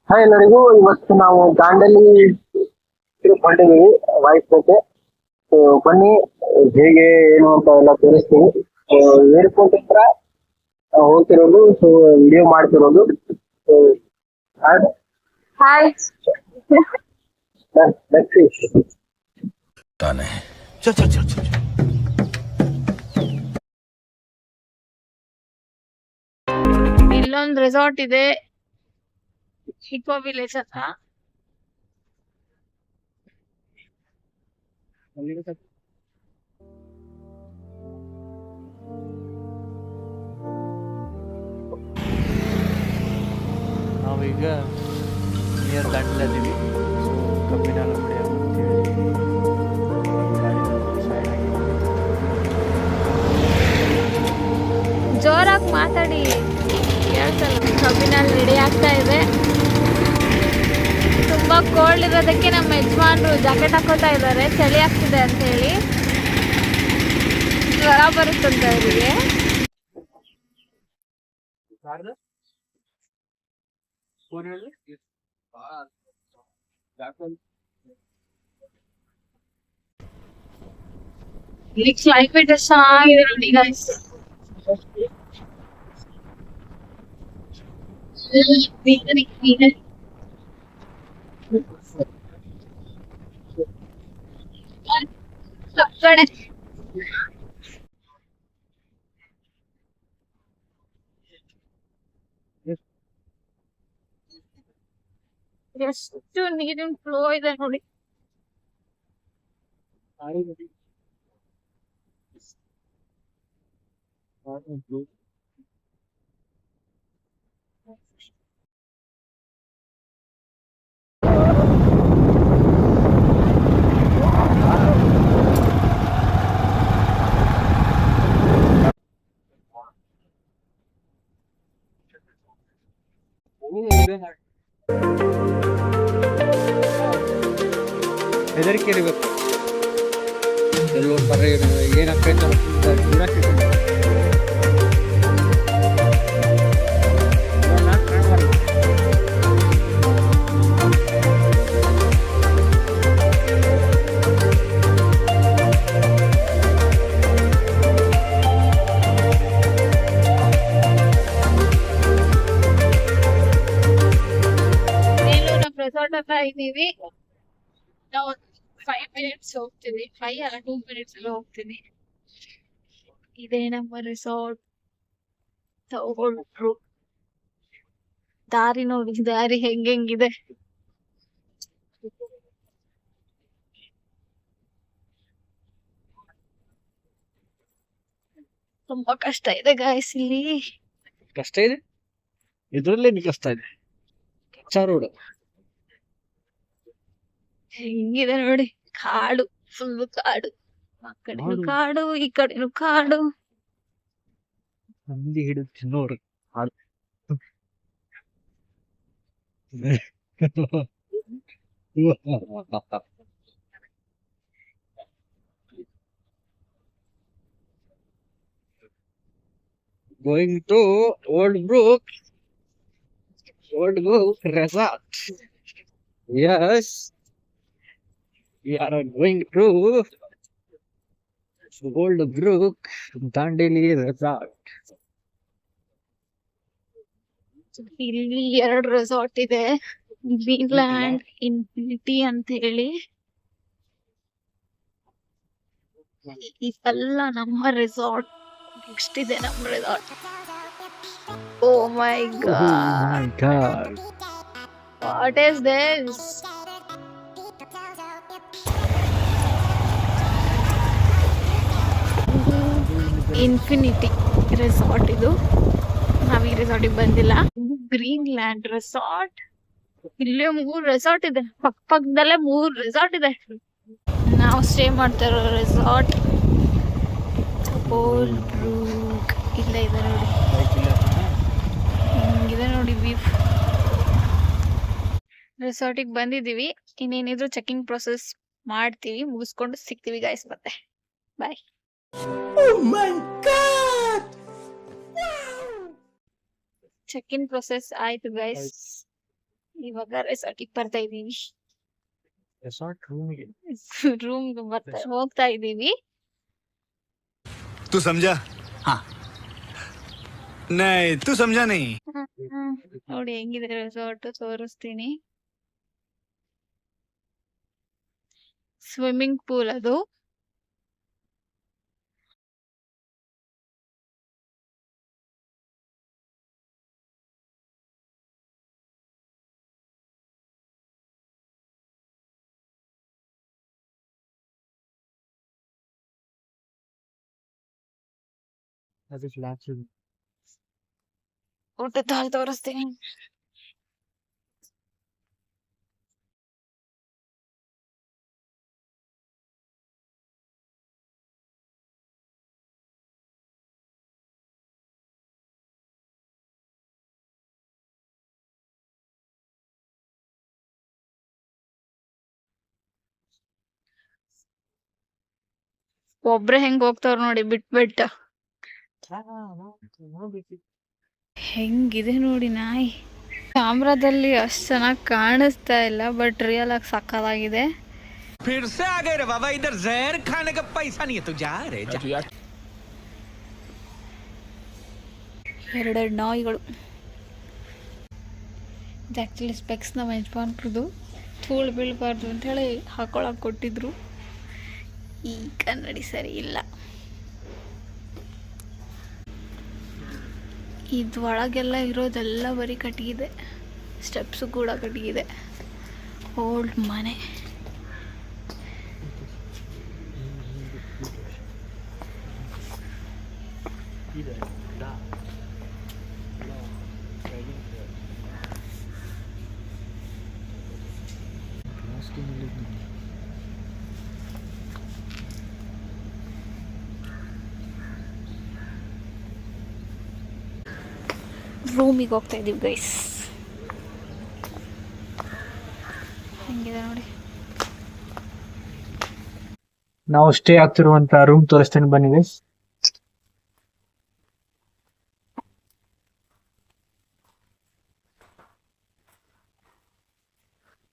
Hi ಎಲ್ಲರಿಗೂ, ಇವತ್ತು ನಾವು ದಾಂಡೇಲಿ ಟ್ರಿಪ್ ಹೊಂಟಿದೀವಿ ವಾಯ್ಸ್ ಜೊತೆ. ಸೊ ಬನ್ನಿ, ಹೇಗೆ ಏನು ಅಂತ ಎಲ್ಲ ತೋರಿಸ್ತೀವಿ. ಏರ್ಪೋರ್ಟ್ ಹತ್ರ ಹೋಗ್ತಿರೋದು, ಸೊ ವಿಡಿಯೋ ಮಾಡ್ತಿರೋದು. ಸೊ ಹಾಯ್ ತಾನೆ ಚಲ್ ಚಲ್ ಚಲ್ ಚಲ್ ಇಲ್ಲೊಂದು ರೆಸಾರ್ಟ್ ಇದೆ, ಇಕೋ ವಿಲೇಜ್ ಹತ್ರ. ನಾವೀಗ ನಿಯರ್ ದಾಂಡೇಲಿದ್ದೀವಿ. ಕಬ್ಬಿನಾಳ ಹೊಡೆ ಜೋರಾಗಿ ಮಾತಾಡಿ, ಕೇಳ್ತಲ್ಲ. ಕಬ್ಬಿನಲ್ಲಿ ರೆಡಿ ಆಗ್ತಾ ಇದೆ. ತುಂಬಾ ಕೋಲ್ಡ್ ಇರೋದಕ್ಕೆ ನಮ್ಮ ಯಜಮಾನ್ರು ಜಾಕೆಟ್ ಹಾಕೋತಾ ಇದ್ದಾರೆ, ಚಳಿ ಆಗ್ತಿದೆ ಅಂತ ಹೇಳಿ. ಜ್ವರ ಬರುತ್ತಂತ ಅವರಿಗೆ. ಇಲ್ಲಿ ಕ್ಲೈಮೇಟ್ ಚೆನ್ನಾಗಿದೆ ನೋಡಿ ಗೈಸ್. ಕಡೆ ಎಷ್ಟು ನೀರಿನ ಫ್ಲೋ ಇದೆ ನೋಡಿ. ಹೆದರಿಕೆ ಇರಬೇಕು. ಕೆಲವು ಪರ ಏನಾಗ್ತೈತೆ ರೆಸಾರ್ಟ್ ಹತ್ರ ಇದೀವಿ ನಾವು. 5 minutes ಹೋಗ್ತೀನಿ, 5 ಅಲ್ಲ 2 minutes ಅಲ್ಲಿ ಹೋಗ್ತೀನಿ. ಇದೇ ನಮ್ಮ ರೆಸಾರ್ಟ್. ತಗೊಳ್ರು ದಾರಿ ನೋಡಿ, ದಾರಿ ಹೆಂಗಿದೆ. ತುಂಬಾ ಕಷ್ಟ ಇದೆ ಗಾಯ್ಸ್ ಇಲ್ಲಿ. ಕಷ್ಟ ಇದೆ, ಇದ್ರಲ್ಲೇನು ಕಷ್ಟ ಇದೆ. ರೋಡ್ ಹೆಂಗಿದೆ ನೋಡಿ, ಕಾಡು, ಫುಲ್ ಕಾಡು. ಆ ಕಡೆನು ಕಾಡು, ಈ ಕಡೆನು ಕಾಡು. ಹಂದಿ ಹಿಡಿದು ನೋಡ್ರಿ ಹಾಡು. Going to Old Brook Resort. Yes, we are going to Old Brook Dandeli Resort. ಇಲ್ಲಿ 2 ರೆಸಾರ್ಟ್ ಇದೆ, ಗ್ರೀನ್ಲ್ಯಾಂಡ್, ಇನ್ಫಿನಿಟಿ ಅಂತ ಹೇಳಿ. ಇದೆಲ್ಲ ನಮ್ಮ ರೆಸಾರ್ಟ್. ನೆಕ್ಸ್ಟ್ ಇದೆ ನಮ್ಮ resort. Oh my God, what is this? Infinity resort ಇದು. ನಾವ್ ಈ ರೆಸಾರ್ಟಿಗೆ ಬಂದಿಲ್ಲ. Greenland resort. ಇಲ್ಲೇ 3 ರೆಸಾರ್ಟ್ ಇದೆ, ಪಕ್ಕದಲ್ಲೇ 3 ರೆಸಾರ್ಟ್ ಇದೆ. ನಾವು ಸ್ಟೇ ಮಾಡ್ತಾ ಇರೋ ರೆಸಾರ್ಟ್ ಓಲ್ಡ್ ಬ್ರೂಕ್. ಇಲ್ಲೇ ಇದೆ ನೋಡಿ, ಹಿಂಗಿದೆ ನೋಡಿ ವ್ಯೂ. ರೆಸಾರ್ಟಿಗೆ ಬಂದಿದೀವಿ, ಇನ್ನೇನಿದ್ರು ಚೆಕಿಂಗ್ ಪ್ರೊಸೆಸ್ ಮಾಡ್ತೀವಿ, ಮುಗಿಸ್ಕೊಂಡು ಸಿಗ್ತೀವಿ ಗೈಸ್. ಮತ್ತೆ ಬಾಯ್. ಚೆಕ್ ಇನ್ ಪ್ರೊಸೆಸ್ ಆಯ್ತು ಗೈಸ್. ಇವಾಗ ರೆಸಾರ್ಟಿಗೆ ಬರ್ತಾ ಇದೀವಿ. ರೆಸಾರ್ಟ್ ರೂಮ್ಗೆ ರೂಮ್ ಹೋಗ್ತಾ ಇದೀವಿ. तू समझा? हाँ नहीं तू समझा नहीं. ನೋಡಿ ಹೆಂಗಿದೆ ರೆಸಾರ್ಟ್ ತೋರಿಸ್ತೀನಿ. ಸ್ವಿಮ್ಮಿಂಗ್ ಪೂಲ್ ಅದು. ಅದು ಫ್ಲಾಟ್ ಊಟದ ಹಾಲ್ ತೋರಿಸ್ತೀನಿ. ಒಬ್ರೆ ಹೆಂಗ್ ಹೋಗ್ತಾವ್ರ ನೋಡಿ ಬಿಟ್ ಹೆಂಗಿದೆ ನೋಡಿ ನಾಯಿ. ಕ್ಯಾಮ್ರಾದಲ್ಲಿ ಅಷ್ಟ್ ಚೆನ್ನಾಗಿ ಕಾಣಿಸ್ತಾ ಇಲ್ಲ, ಬಟ್ ರಿಯಲ್ ಆಗಿ ಸಕ್ಕತ್ತಾಗಿದೆ. फिर से आ गए रे बाबा, इधर जहर खाने का पैसा नहीं है. तू जा रे जा. ಎರಡೆರಡು ನಾಯಿಗಳು. ಇದು ಆ್ಯಕ್ಚುಲಿ ಸ್ಪೆಕ್ಸ್ ನಮ್ಮ ಯಜಮಾನ್ರದ್ದು, ಧೂಳು ಬೀಳಬಾರ್ದು ಅಂತೇಳಿ ಹಾಕೊಳಕ್ಕೆ ಕೊಟ್ಟಿದ್ರು. ಈ ಕನ್ನಡಿ ಸರಿ ಇಲ್ಲ. ಇದು ಒಳಗೆಲ್ಲ ಇರೋದೆಲ್ಲ ಬರೀ ಕಟ್ಟಿಗಿದೆ, ಸ್ಟೆಪ್ಸು ಕೂಡ ಕಟ್ಟಿಗಿದೆ. ಓಲ್ಡ್ ಮನೆ. ರೂಮಿಗೆ ಹೋಗ್ತಾ ಇದೀವಿ ಗೈಸ್. ಹೆಂಗಿದೆ ನೋಡಿ. ನಾವು ಸ್ಟೇ ಆಗ್ತಿರುವಂತ ರೂಮ್ ತೋರಿಸ್ತೇನೆ ಬನ್ನಿ ಗೈಸ್.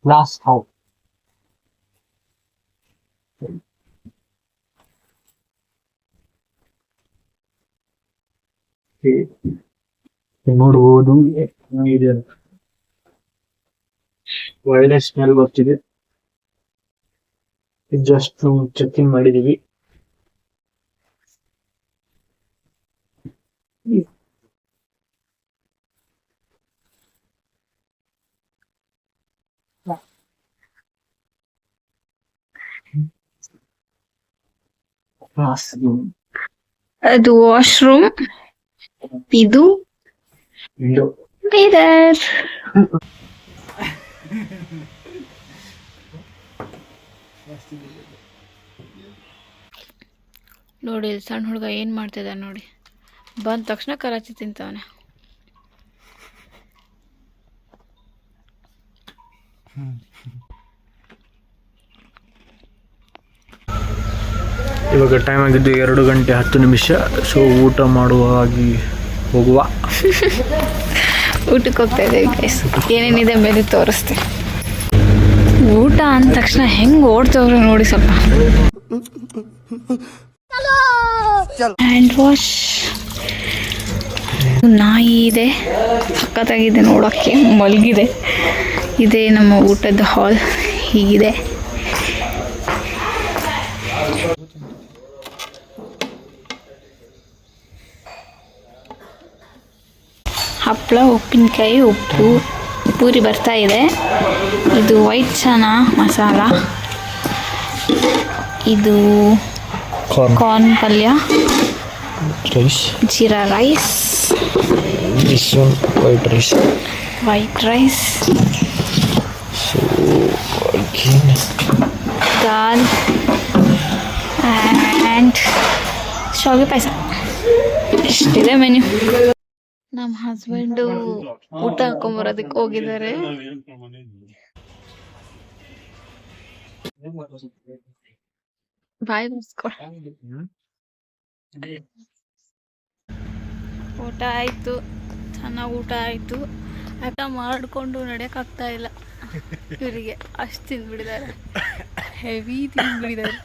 Glass house. ನೋಡ್ಬೋದು ಇದೆ, ಒಳ್ಳೆ ಸ್ಮೆಲ್ ಬರ್ತಿದೆ. ಜಸ್ಟ್ ಚೆಕ್ ಇನ್ ಮಾಡಿದೀವಿ. ಅದು ವಾಶ್ರೂಮ್, ಇದು ಮಿರರ್. ನೋಡಿ ಸಣ್ಣ ಹುಡುಗ ಏನ್ ಮಾಡ್ತಿದ್ದ ನೋಡಿ. ಬಂದ ತಕ್ಷಣ ಕರಾಚಿ ತಿಂತವನೆ. ಇವಾಗ ಟೈಮ್ ಆಗಿದ್ದು 2:10. ಸೊ ಊಟ ಮಾಡುವಾಗಿ ಹೋಗುವ. ಊಟಕ್ಕೆ ಹೋಗ್ತಾ ಇದ್ದೀವಿ ಗೈಸ್. ಏನೇನಿದೆ ಮೇಲೆ ತೋರಿಸ್ತೆ. ಊಟ ಅಂದ ತಕ್ಷಣ ಹೆಂಗ್ ಓಡ್ತವ್ರೆ ನೋಡಿ. ಸ್ವಲ್ಪ ಹ್ಯಾಂಡ್ ವಾಶ್. ನಾಯಿ ಇದೆ, ಸಖತ್ತಾಗಿದೆ ನೋಡೋಕ್ಕೆ, ಮಲಗಿದೆ. ಇದೇ ನಮ್ಮ ಊಟದ ಹಾಲ್. ಹೀಗಿದೆ. ಹಪ್ಪಳ, ಉಪ್ಪಿನಕಾಯಿ, ಉಪ್ಪು, ಪೂರಿ ಬರ್ತಾ ಇದೆ. ಇದು ವೈಟ್ ಚನಾ ಮಸಾಲ, ಇದು ಕಾರ್ನ್ ಪಲ್ಯ, jeera rice, white rice, dal and ಶಾವಿಗೆ ಪಾಯಸ. ಇಷ್ಟಿದೆ ಮೆನ್ಯೂ. ನಮ್ಮ ಹಸ್ಬೆಂಡು ಊಟ ಹಾಕೊಂಬರೋದಕ್ಕೆ ಹೋಗಿದ್ದಾರೆ. ಬಾಯ್ ಮುಸ್ಕೊಳ. ಊಟ ಆಯ್ತು, ಚೆನ್ನಾಗಿ ಊಟ ಆಯಿತು. ಊಟ ಮಾಡಿಕೊಂಡು ನಡೆಯೋಕ್ಕಾಗ್ತಾ ಇಲ್ಲ ಇವರಿಗೆ, ಅಷ್ಟು ತಿಂದ್ಬಿಟ್ಟಿದ್ದಾರೆ, ಹೆವಿ ತಿಂದ್ಬಿಟ್ಟಿದ್ದಾರೆ.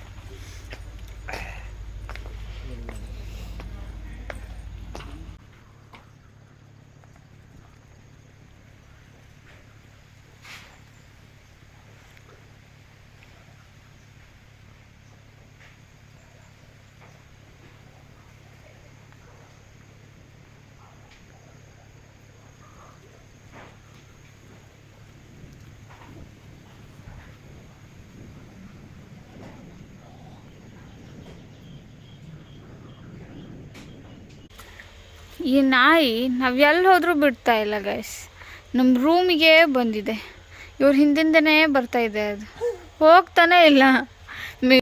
ಈ ನಾಯಿ ನಾವೆಲ್ಲಿ ಹೋದರೂ ಬಿಡ್ತಾ ಇಲ್ಲ ಗೈಸ್. ನಮ್ಮ ರೂಮಿಗೆ ಬಂದಿದೆ, ಇವ್ರ ಹಿಂದಿಂದನೇ ಬರ್ತಾ ಇದೆ, ಅದು ಹೋಗ್ತಾನೆ ಇಲ್ಲ,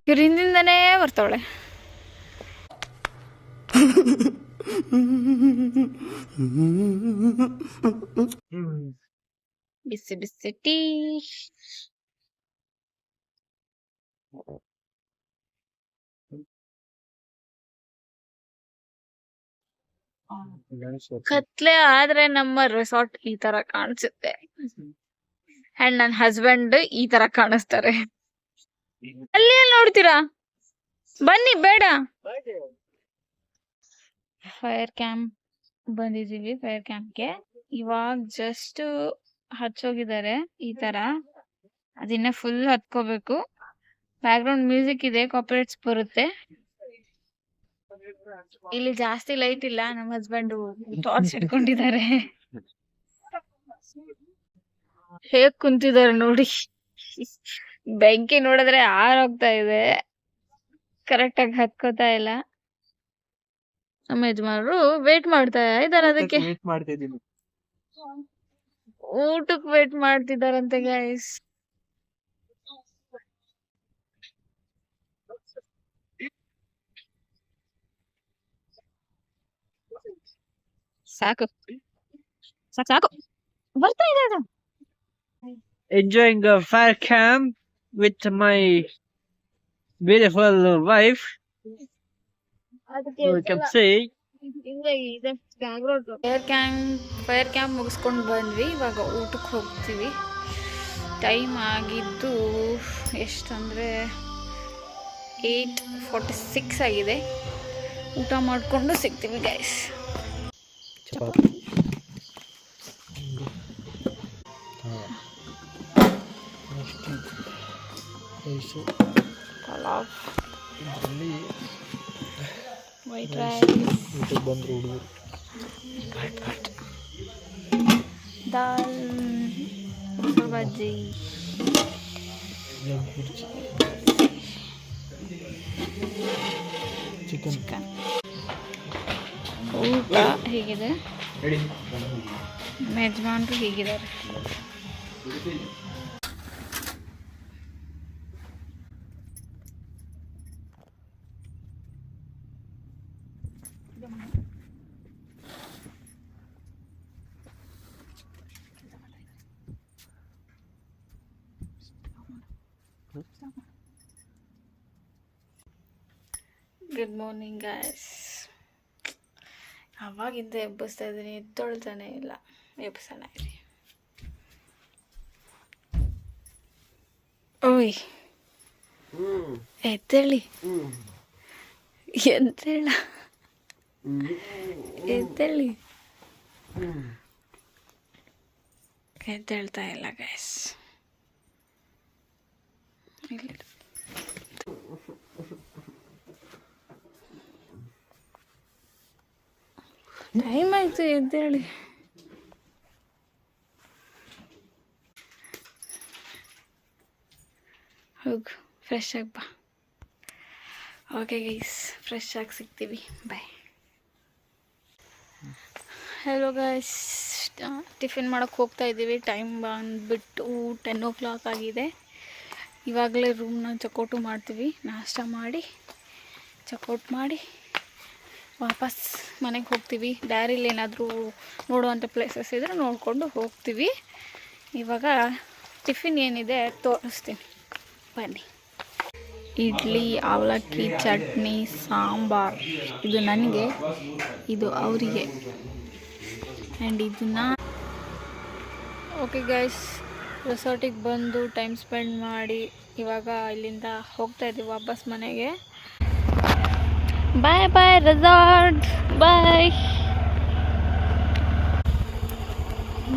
ಇವ್ರ ಹಿಂದಿಂದನೇ ಬರ್ತಾವಳೆ. ಬಿಸಿ ಬಿಸಿ ಟೀ. ಕತ್ಲೆ ಆದ್ರೆ ನಮ್ಮ ರೆಸಾರ್ಟ್ ಈ ತರ ಕಾಣಿಸುತ್ತೆ, ಅಂಡ್ ನನ್ನ ಹಸ್ಬೆಂಡ್ ಈ ತರ ಕಾಣಿಸ್ತಾರೆ. ಅಲ್ಲಿ ನೋಡ್ತೀರಾ, ಬನ್ನಿ, ಬೇಡ. ಫೈರ್ ಕ್ಯಾಂಪ್ ಬಂದಿದೀವಿ, ಫೈರ್ ಕ್ಯಾಂಪ್ಗೆ ಇವಾಗ ಜಸ್ಟ್ ಹಚ್ಚೋಗಿದ್ದಾರೆ ಈ ತರ. ಅದಿನ್ನ ಫುಲ್ ಹತ್ಕೋಬೇಕು. ಬ್ಯಾಕ್ ಗ್ರೌಂಡ್ ಮ್ಯೂಸಿಕ್ ಇದೆ, ಕಾಪಿರೈಟ್ಸ್ ಬರುತ್ತೆ. ಇಲ್ಲಿ ಜಾಸ್ತಿ ಲೈಟ್ ಇಲ್ಲ, ನಮ್ಮ ಹಸ್ಬೆಂಡ್ ಟಾರ್ಚ್ ಇಟ್ಕೊಂಡಿದ್ದಾರೆ. ಹೇಗ್ ಕುಂತಿದ್ದಾರೆ ನೋಡಿ, ಬೆಂಕಿ ನೋಡಿದ್ರೆ ಆರೋಗ್ತಾ ಇದೆ, ಕರೆಕ್ಟ್ ಆಗಿ ಹತ್ಕೋತಾ ಇಲ್ಲ. ನಮ್ಮ ಯಜಮಾನರು ವೇಟ್ ಮಾಡ್ತಾ ಇದಾರೆ, ಅದಕ್ಕೆ ಊಟಕ್ಕೆ ವೇಟ್ ಮಾಡ್ತಿದಾರಂತೆ ಗೈಸ್. ಸಾಕು ಸಾಕು ಸಾಕು, ಬರ್ತಾ ಇದೆ ಅದು. Enjoying a fire camp with my beautiful wife. You can see. Fire camp ಮುಗಿಸ್ಕೊಂಡು ಬಂದ್ವಿ, ಇವಾಗ ಊಟಕ್ಕೆ ಹೋಗ್ತೀವಿ. ಟೈಮ್ ಆಗಿದ್ದು ಎಷ್ಟಂದರೆ 8:46 ಆಗಿದೆ. ಊಟ ಮಾಡಿಕೊಂಡು ಸಿಗ್ತೀವಿ ಗೈಸ್. ಪಲಾವ್, ವೈಟ್ ರೈಸ್, ದಾಲ್, ಮೊಸರು ಬಜ್ಜಿ, ಚಿಕನ್. ಊಟ ಹೀಗಿದೆ, ಯಜಮಾನ್ರು ಹೀಗಿದ್ದಾರೆ. Good morning guys. ಅವಾಗಿಂದ ಎಬ್ಬಿಸ್ತಾ ಇದ್ದೀನಿ, ಎದ್ದೊಳ್ತಾನೆ ಇಲ್ಲ. ಎಬ್ಬಿಸೋಣ ಇರಿ. ಓಯ್ ಎದ್ದೇಳಿ, ಎದ್ದೇಳ, ಎದ್ದೇಳಿ. ಎದ್ದೇಳ್ತಾ ಇಲ್ಲ ಗೈಸ್. ಟೈಮ್ ಆಯ್ತು, ಎದ್ದೇಳಿ. ಹೋಗು, ಫ್ರೆಶ್ ಆಗಿ ಬಾ. ಓಕೆ ಗೈಸ್, ಫ್ರೆಶ್ ಆಗಿ ಸಿಗ್ತೀವಿ, ಬಾಯ್. ಹಲೋ ಗೈಸ್, ಟಿಫಿನ್ ಮಾಡೋಕ್ಕೆ ಹೋಗ್ತಾ ಇದ್ದೀವಿ. ಟೈಮ್ ಬಂದುಬಿಟ್ಟು 10 o'clock ಆಗಿದೆ. ಇವಾಗಲೇ ರೂಮ್ನ ಚೆಕ್ಔಟು ಮಾಡ್ತೀವಿ. ನಾಷ್ಟ ಮಾಡಿ ಚೆಕ್ಔಟ್ ಮಾಡಿ ವಾಪಸ್ ಮನೆಗೆ ಹೋಗ್ತೀವಿ. ಡೈರಿಲಿ ಏನಾದರೂ ನೋಡುವಂಥ ಪ್ಲೇಸಸ್ ಇದ್ದರೆ ನೋಡಿಕೊಂಡು ಹೋಗ್ತೀವಿ. ಇವಾಗ ಟಿಫಿನ್ ಏನಿದೆ ತೋರಿಸ್ತೀನಿ, ಬನ್ನಿ. ಇಡ್ಲಿ, ಅವಲಕ್ಕಿ, ಚಟ್ನಿ, ಸಾಂಬಾರ್. ಇದು ನನಗೆ, ಇದು ಅವರಿಗೆ. ಆ್ಯಂಡ್ ಇದನ್ನ ಓಕೆ ಗೈಸ್, ರೆಸಾರ್ಟಿಗೆ ಬಂದು ಟೈಮ್ ಸ್ಪೆಂಡ್ ಮಾಡಿ ಇವಾಗ ಇಲ್ಲಿಂದ ಹೋಗ್ತಾ ಇದ್ದೀವಿ ವಾಪಸ್ ಮನೆಗೆ. ಬಾಯ್ ಬಾಯ್ ರೆಸಾರ್ಟ್, ಬಾಯ್.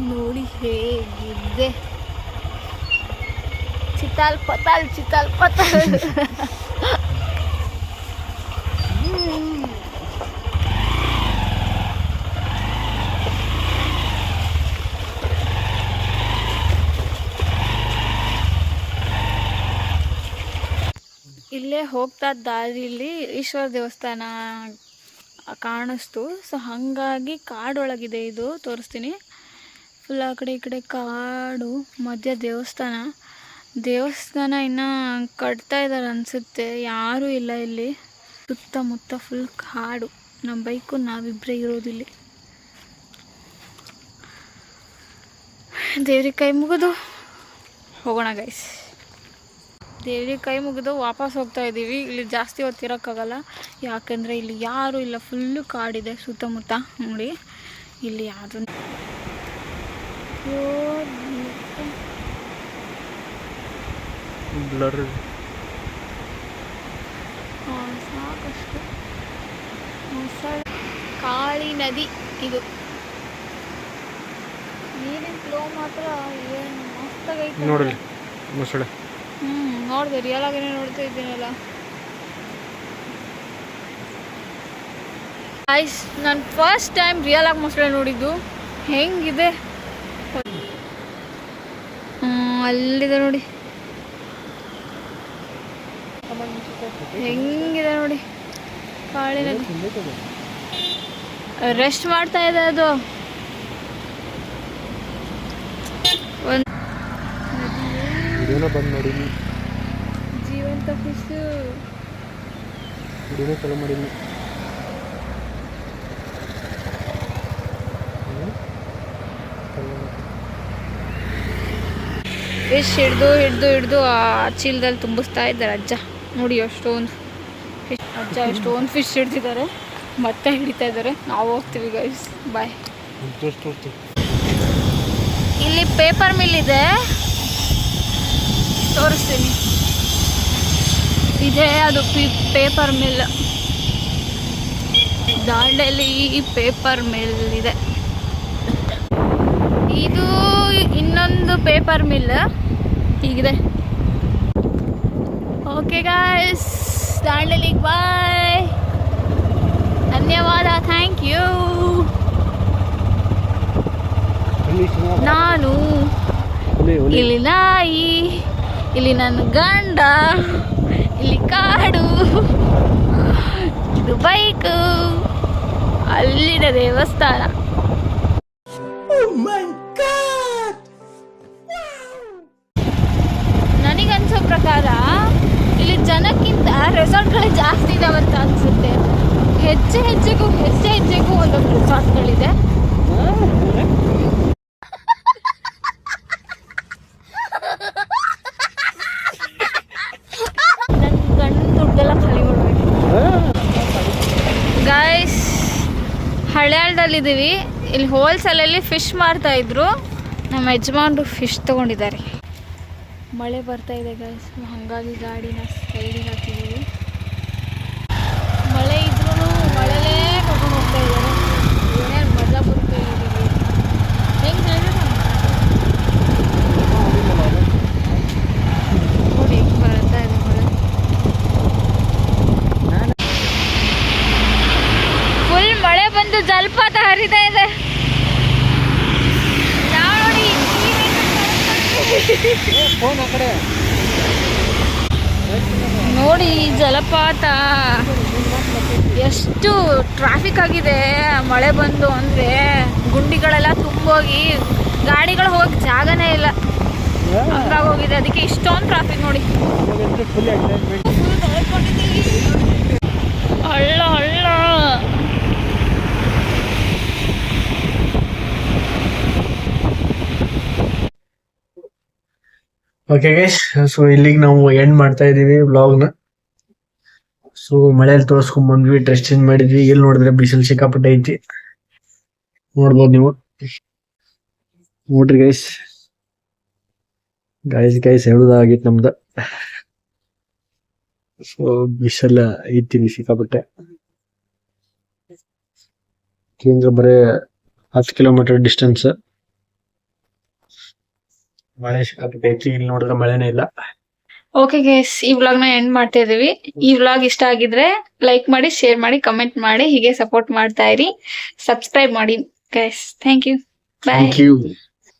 ನೋಡಿ ಹೇಗಿದೆ ಚಿತಾಲ್ ಪತಾಲ್ ಚಿತಾಲ್ ಪತಾಲ್. ಇಲ್ಲೇ ಹೋಗ್ತಾ ದಾರಿಲಿ ಈಶ್ವರ ದೇವಸ್ಥಾನ ಕಾಣಿಸ್ತು. ಸೊ ಹಾಗಾಗಿ ಕಾಡೊಳಗಿದೆ ಇದು, ತೋರಿಸ್ತೀನಿ. ಫುಲ್ ಆ ಕಡೆ ಈ ಕಡೆ ಕಾಡು, ಮಧ್ಯ ದೇವಸ್ಥಾನ ಇನ್ನು ಕಟ್ತಾ ಇದ್ದಾರೆ ಅನಿಸುತ್ತೆ. ಯಾರೂ ಇಲ್ಲ ಇಲ್ಲಿ, ಸುತ್ತಮುತ್ತ ಫುಲ್ ಕಾಡು. ನಮ್ಮ ಬೈಕು ನಾವಿಬ್ಬರೇ ಇರೋದಿಲ್ಲಿ. ದೇವ್ರಿಗೆ ಕೈ ಮುಗಿದು ಹೋಗೋಣ ಗೈಸ್. ದೇವ್ರಿಗೆ ಕೈ ಮುಗಿದು ವಾಪಸ್ ಹೋಗ್ತಾ ಇದ್ದೀವಿ. ಇಲ್ಲಿ ಜಾಸ್ತಿ ಹೊತ್ತಿರೋಕ್ಕಾಗಲ್ಲ, ಯಾಕೆಂದರೆ ಇಲ್ಲಿ ಯಾರೂ ಇಲ್ಲ, ಫುಲ್ಲು ಕಾಡಿದೆ ಸುತ್ತಮುತ್ತ. ನೋಡಿ ಇಲ್ಲಿ ಯಾವುದು ಸಾಕಷ್ಟು ಕಾಳಿ ನದಿ. ಇದು ನೀರಿನ ಫ್ಲೋ ಮಾತ್ರ ಏನು ಮಸ್ತಾಗೈತೆ ನೋಡ್ರಿ ಮೊಸಳೆ. ನೋಡಿದೆ, ರಿಯಲ್ ಆಗೇನೆ ನೋಡ್ತಾ ಇದ್ದೀನಲ್ಲ. ಗೈಸ್, ನಾನು ಫಸ್ಟ್ ಟೈಮ್ ರಿಯಲ್ ಆಗಿ ಮೊಸಳೆ ನೋಡಿದ್ದು. ಹೆಂಗಿದೆ ಅಲ್ಲಿದೆ ನೋಡಿ, ಹೆಂಗಿದೆ ನೋಡಿ ಕಾಳಿ ನದಿ. ರೆಸ್ಟ್ ಮಾಡ್ತಾ ಇದೆ ಅದು. ಬಂದು ನೋಡಿ, ಜೀವಂತ ಫಿಶ್ ಚಲೋ ಮಾಡಿ. ಫಿಶ್ ಹಿಡ್ದು ಆ ಚೀಲದಲ್ಲಿ ತುಂಬಿಸ್ತಾ ಇದ್ದಾರೆ ಅಜ್ಜ. ನೋಡಿ ಎಷ್ಟೊಂದು ಫಿಶ್, ಅಜ್ಜ ಎಷ್ಟೊಂದು ಫಿಶ್ ಹಿಡ್ದಿದ್ದಾರೆ, ಮತ್ತೆ ಹಿಡಿತಾ ಇದ್ದಾರೆ. ನಾವು ಹೋಗ್ತೀವಿ ಗೈಸ್, ಬಾಯ್. ಇಲ್ಲಿ ಪೇಪರ್ ಮಿಲ್ ಇದೆ, ತೋರಿಸ್ತೀನಿ. ಇದೆ ಅದು paper mill. Dandeli paper mill ಇದೆ. ಇದು ಇನ್ನೊಂದು ಪೇಪರ್ ಮಿಲ್ ಹೀಗಿದೆ. ಓಕೆ ಗಾಯ್ಸ್, ದಾಂಡೇಲಿಗೆ ಬಾಯ್, ಧನ್ಯವಾದ, ಥ್ಯಾಂಕ್ ಯು. ನಾನು ಇಲ್ಲಿ ನಾಯಿ, ಇಲ್ಲಿ ನನ್ನ ಗಂಡ, ಇಲ್ಲಿ ಕಾಡು, ಇದು ಬೈಕು, ಅಲ್ಲಿದೆ ದೇವಸ್ಥಾನ. ನನಗನ್ಸೋ ಪ್ರಕಾರ ಇಲ್ಲಿ ಜನಕ್ಕಿಂತ ರೆಸಾರ್ಟ್ಗಳೇ ಜಾಸ್ತಿ ಇದಾವಂತ ಅನ್ಸುತ್ತೆ. ಹೆಜ್ಜೆ ಹೆಜ್ಜೆಗೂ ಒಂದೊಂದು ರೆಸಾರ್ಟ್ಗಳಿದೆ. ಗಾಯ್ಸ್, ಹಳ್ಯಾಳದಲ್ಲಿದ್ದೀವಿ. ಇಲ್ಲಿ ಹೋಲ್ಸೇಲಲ್ಲಿ ಫಿಶ್ ಮಾರ್ತಾ ಇದ್ರು. ನಮ್ಮ ಯಜಮಾನ್ರು ಫಿಶ್ ತೊಗೊಂಡಿದ್ದಾರೆ. ಮಳೆ ಬರ್ತಾ ಇದೆ ಗಾಯ್ಸ್, ಹಾಗಾಗಿ ಗಾಡಿನ ಸೈಡಿಗೆ ಹಾಕಿದ್ದೀವಿ. ಮಳೆ ಇದ್ರೂ ಮಳೆಲೇ ಕರ್ಕೊಂಡು ಹೋಗ್ತಾ ಇದ್ದಾರೆ. ಏನೇನು ಮಜಾ ಬರ್ತಾ ಇದ್ದೀವಿ. ಹೆಂಗೆ ಹೇಳಿದ್ರೆ ನೋಡಿ ಹೆಂಗೆ ಬರ್ತಾ ಇದೆ ಮಳೆ. ಫುಲ್ ಮಳೆ ಬಂದು ಜಲಪಾತ ಹರಿತಾ ಇದೆ. ನೋಡಿ ಜಲಪಾತ ಎಷ್ಟು ಟ್ರಾಫಿಕ್ ಆಗಿದೆ. ಮಳೆ ಬಂದು ಅಂದರೆ ಗುಂಡಿಗಳೆಲ್ಲ ತುಂಬೋಗಿ ಗಾಡಿಗಳು ಹೋಗಿ ಜಾಗನೇ ಇಲ್ಲ, ಹಂಗಾಗೋಗಿದೆ. ಅದಕ್ಕೆ ಇಷ್ಟೊಂದು ಟ್ರಾಫಿಕ್ ನೋಡಿ. ಹಳ್ಳ ಹಳ್ಳ. ಓಕೆ ಗೈಸ್, ಸೊ ಇಲ್ಲಿಗೆ ನಾವು ಎಂಡ್ ಮಾಡ್ತಾ ಇದೀವಿ ವ್ಲಾಗ್ನ. ಸೊ ಮಳೆಯಲ್ಲಿ ತೋರಿಸ್ಕೊಂಡ್ ಬಂದ್ವಿ, ಡ್ರೆಸ್ ಚೇಂಜ್ ಮಾಡಿದ್ವಿ. ಇಲ್ಲಿ ನೋಡಿದ್ರೆ ಬಿಸಿಲು ಸಿಕ್ಕಾಪಟ್ಟೆ ಐತಿ, ನೋಡ್ಬೋದು ನೀವು. ನೋಡ್ರಿ ಗೈಸ್ ಹೇಳುದಾಗಿತ್ತು ನಮ್ದು. ಸೊ ಬಿಸಲ್ಲ ಐತಿ ಸಿಕ್ಕಾಪಟ್ಟೆ. ಕೇಂದ್ರ ಬರೇ 10 ಕಿಲೋಮೀಟರ್ ಡಿಸ್ಟೆನ್ಸ್. ಮಳೆ ಸಿಕ್ಕಾಪಟ್ಟೆ ಐತಿ. ಇಲ್ಲಿ ನೋಡಿದ್ರೆ ಮಳೆನೇ ಇಲ್ಲ. ಓಕೆ ಗೈಸ್, ಈ ವ್ಲಾಗ್ ನ ಎಂಡ್ ಮಾಡ್ತಾ ಇದೀವಿ. ಈ ವ್ಲಾಗ್ ಇಷ್ಟ ಆಗಿದ್ರೆ ಲೈಕ್ ಮಾಡಿ, ಶೇರ್ ಮಾಡಿ, ಕಮೆಂಟ್ ಮಾಡಿ, ಹೀಗೆ ಸಪೋರ್ಟ್ ಮಾಡ್ತಾ ಇರಿ. ಸಬ್ಸ್ಕ್ರೈಬ್ ಮಾಡಿ guys. Thank you. Bye. Thank you.